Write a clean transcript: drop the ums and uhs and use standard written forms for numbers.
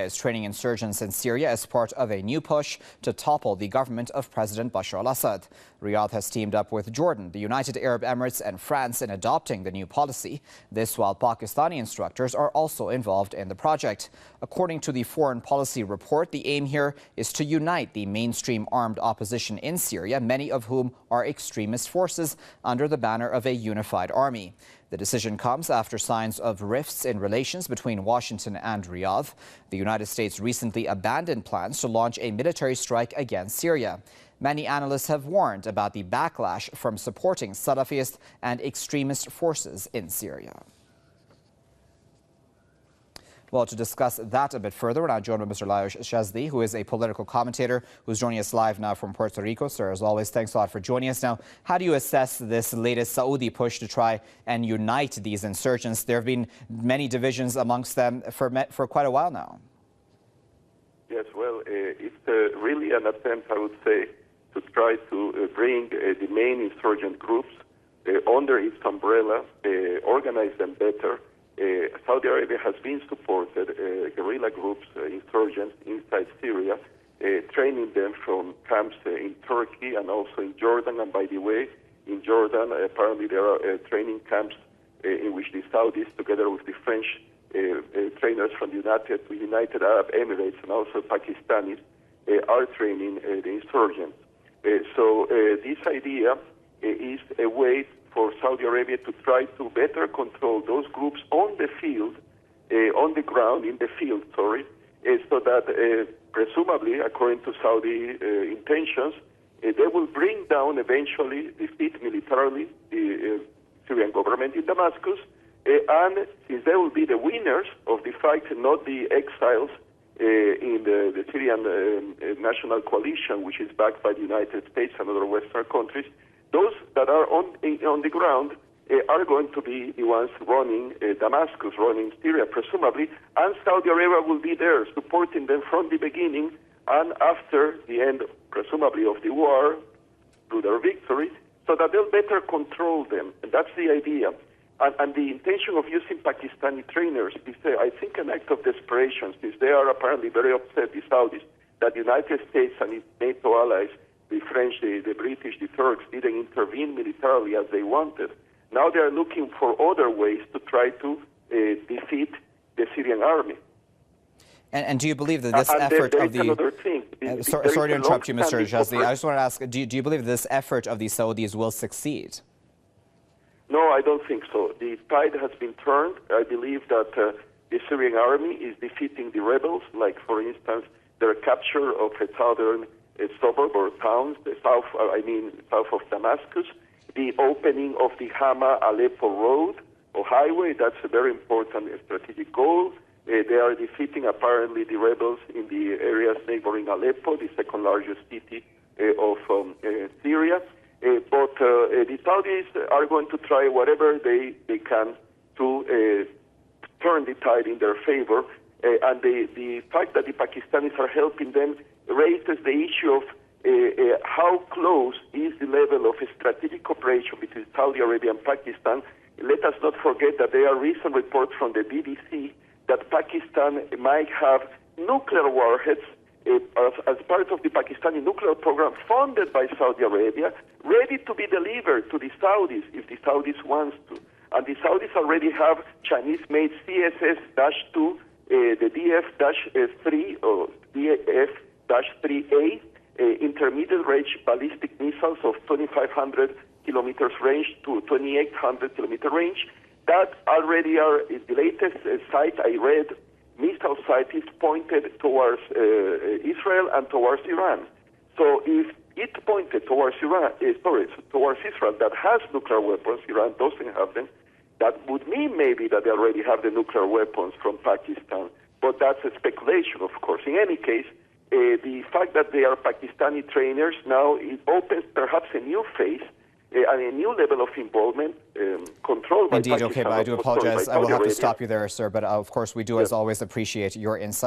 Is training insurgents in Syria as part of a new push to topple the government of President Bashar al-Assad. Riyadh has teamed up with Jordan, the United Arab Emirates and France in adopting the new policy. This while Pakistani instructors are also involved in the project. According to the Foreign Policy Report, the aim here is to unite the mainstream armed opposition in Syria, many of whom are extremist forces, under the banner of a unified army. The decision comes after signs of rifts in relations between Washington and Riyadh. The United States recently abandoned plans to launch a military strike against Syria. Many analysts have warned about the backlash from supporting Salafist and extremist forces in Syria. Well, to discuss that a bit further, we're now joined by Mr. Lajos Shazdi, who is a political commentator who's joining us live now from Puerto Rico. Sir, as always, thanks a lot for joining us. Now, how do you assess this latest Saudi push to try and unite these insurgents? There have been many divisions amongst them for quite a while now. Yes, well, it's really an attempt, I would say, to try to bring the main insurgent groups under its umbrella, organize them better. Saudi Arabia has been supported guerrilla groups, insurgents inside Syria, training them from camps in Turkey and also in Jordan. And by the way, in Jordan, apparently there are training camps in which the Saudis, together with the French trainers from the United Arab Emirates and also Pakistanis, are training the insurgents. So this idea is a way for Saudi Arabia to try to better control those groups on the field, on the ground, in the field, so that presumably, according to Saudi intentions, they will bring down eventually, defeat militarily the Syrian government in Damascus, and since they will be the winners of the fight, not the exiles in the Syrian National Coalition, which is backed by the United States and other Western countries, those that are on the ground are going to be the ones running Damascus, running Syria, presumably, and Saudi Arabia will be there supporting them from the beginning and after the end, presumably, of the war, through their victory, so that they'll better control them. And that's the idea. And the intention of using Pakistani trainers is, I think, an act of desperation, since they are apparently very upset, the Saudis, that the United States and its NATO allies, the French, the British, the Turks, didn't intervene militarily as they wanted. Now they are looking for other ways to try to defeat the Syrian army. And do you believe that this effort of the... sorry to interrupt you, Mr. Shazdi. I just want to ask, do you believe this effort of the Saudis will succeed? No, I don't think so. The tide has been turned. I believe that the Syrian army is defeating the rebels, like, for instance, their capture of a southern suburb or town, south of Damascus, the opening of the Hama-Aleppo road or highway. That's a very important strategic goal. They are defeating, apparently, the rebels in the areas neighboring Aleppo, the second largest city of Syria. But the Saudis are going to try whatever they can to turn the tide in their favor. And the fact that the Pakistanis are helping them raises the issue of how close is the level of a strategic cooperation between Saudi Arabia and Pakistan. Let us not forget that there are recent reports from the BBC that Pakistan might have nuclear warheads as part of the Pakistani nuclear program funded by Saudi Arabia, ready to be delivered to the Saudis if the Saudis want to. And the Saudis already have Chinese-made CSS-2, the DF-3 or DF-3A, intermediate range ballistic missiles of 2,500 kilometers range to 2,800 kilometer range. That already are the latest site I read. Missile site is pointed towards Israel and towards Iran. So if it pointed towards towards Israel that has nuclear weapons, Iran doesn't have them, that would mean maybe that they already have the nuclear weapons from Pakistan. But that's a speculation, of course. In any case, the fact that they are Pakistani trainers now, it opens perhaps a new phase and a new level of involvement, controlled by Indeed, Pakistan. okay, but I do apologize. I will have to stop you there, sir. But of course, we do, as always, appreciate your insight.